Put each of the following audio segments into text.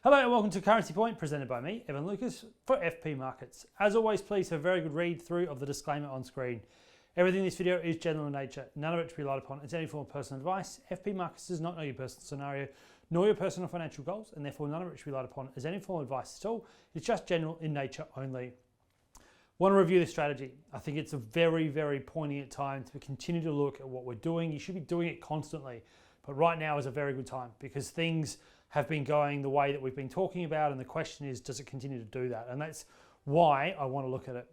Hello and welcome to Currency Point, presented by me, Evan Lucas, for FP Markets. As always, please have a very good read through of the disclaimer on screen. Everything in this video is general in nature, none of it to be relied upon as any form of personal advice. FP Markets does not know your personal scenario, nor your personal financial goals, and therefore none of it should be relied upon as any form of advice at all. It's just general in nature only. Want to review the strategy. I think it's a very, very poignant time to continue to look at what we're doing. You should be doing it constantly, but right now is a very good time because things have been going the way that we've been talking about, and the question is, does it continue to do that? And that's why I want to look at it.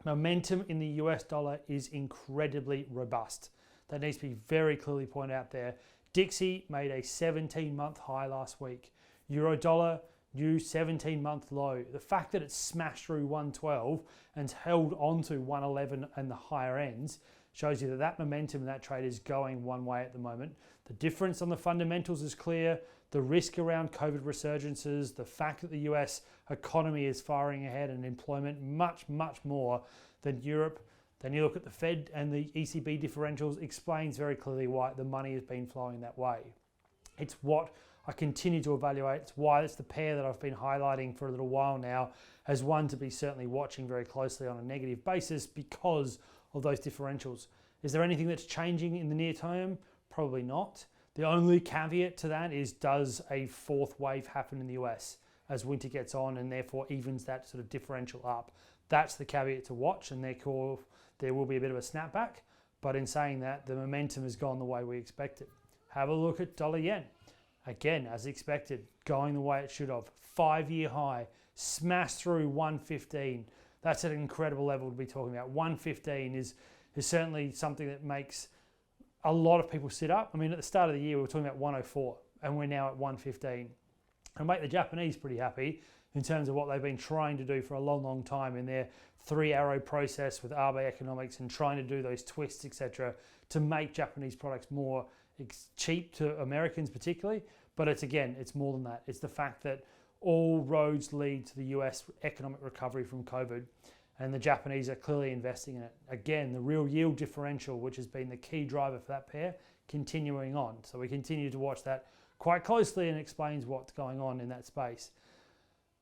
Momentum in the US dollar is incredibly robust. That needs to be very clearly pointed out there. Dixie made a 17-month high last week. Euro dollar, new 17-month low. The fact that it's smashed through 112 and held on to 111 and the higher ends shows you that that momentum in that trade is going one way at the moment. The difference on the fundamentals is clear. The risk around COVID resurgences, the fact that the US economy is firing ahead and employment much, much more than Europe. Then you look at the Fed and the ECB differentials, explains very clearly why the money has been flowing that way. It's what I continue to evaluate. It's why it's the pair that I've been highlighting for a little while now as one to be certainly watching very closely on a negative basis because of those differentials. Is there anything that's changing in the near term? Probably not. The only caveat to that is, does a fourth wave happen in the US as winter gets on and therefore evens that sort of differential up? That's the caveat to watch, and therefore there will be a bit of a snapback. But in saying that, the momentum has gone the way we expected. Have a look at dollar yen. Again, as expected, going the way it should have. 5-year high, smashed through 115. That's an incredible level to be talking about. 115 is certainly something that makes a lot of people sit up. I mean, at the start of the year, we were talking about 104, and we're now at 115. And make the Japanese pretty happy in terms of what they've been trying to do for a long, long time in their 3-arrow process with Abe economics and trying to do those twists, etc., to make Japanese products more cheap to Americans particularly. But it's more than that. It's the fact that all roads lead to the US economic recovery from COVID, and the Japanese are clearly investing in it. Again, the real yield differential, which has been the key driver for that pair, continuing on. So we continue to watch that quite closely, and explains what's going on in that space.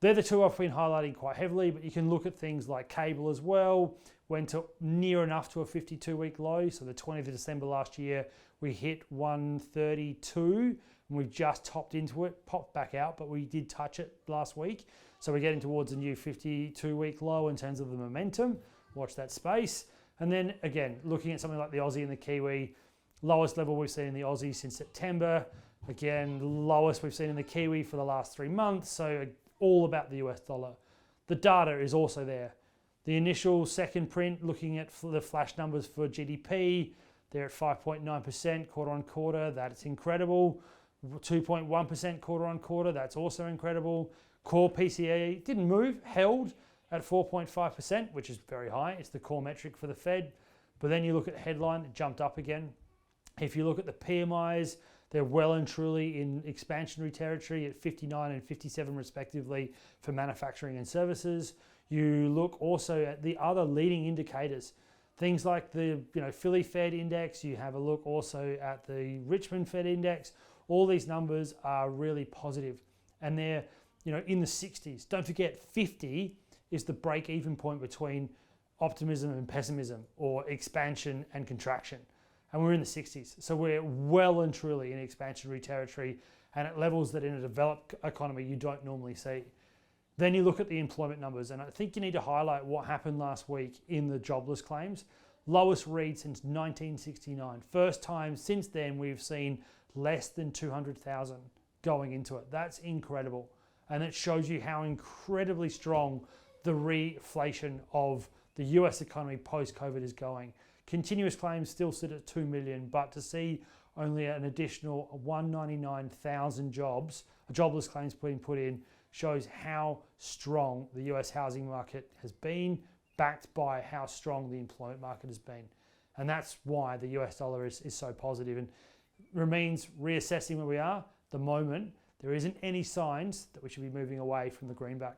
They're the two I've been highlighting quite heavily, but you can look at things like cable as well. Went to near enough to a 52-week low. So the 20th of December last year, we hit 132, and we've just topped into it, popped back out, but we did touch it last week. So we're getting towards a new 52-week low in terms of the momentum. Watch that space. And then again, looking at something like the Aussie and the Kiwi, lowest level we've seen in the Aussie since September. Again, lowest we've seen in the Kiwi for the last 3 months. So all about the US dollar. The data is also there. The initial second print, looking at the flash numbers for GDP, they're at 5.9% quarter on quarter. That's incredible. 2.1% quarter on quarter. That's also incredible. Core PCE didn't move, held at 4.5%, which is very high. It's the core metric for the Fed. But then you look at the headline, it jumped up again. If you look at the PMIs, they're well and truly in expansionary territory at 59 and 57 respectively for manufacturing and services. You look also at the other leading indicators, things like the Philly Fed index. You have a look also at the Richmond Fed index. All these numbers are really positive, and they're in the 60s. Don't forget, 50 is the break-even point between optimism and pessimism, or expansion and contraction. And we're in the 60s. So we're well and truly in expansionary territory, and at levels that in a developed economy you don't normally see. Then you look at the employment numbers, and I think you need to highlight what happened last week in the jobless claims. Lowest read since 1969. First time since then we've seen less than 200,000 going into it. That's incredible. And it shows you how incredibly strong the reflation of the US economy post-COVID is going. Continuous claims still sit at 2 million, but to see only an additional 199,000 jobless claims being put in, shows how strong the US housing market has been, backed by how strong the employment market has been. And that's why the US dollar is so positive and remains reassessing where we are. At the moment, there isn't any signs that we should be moving away from the greenback.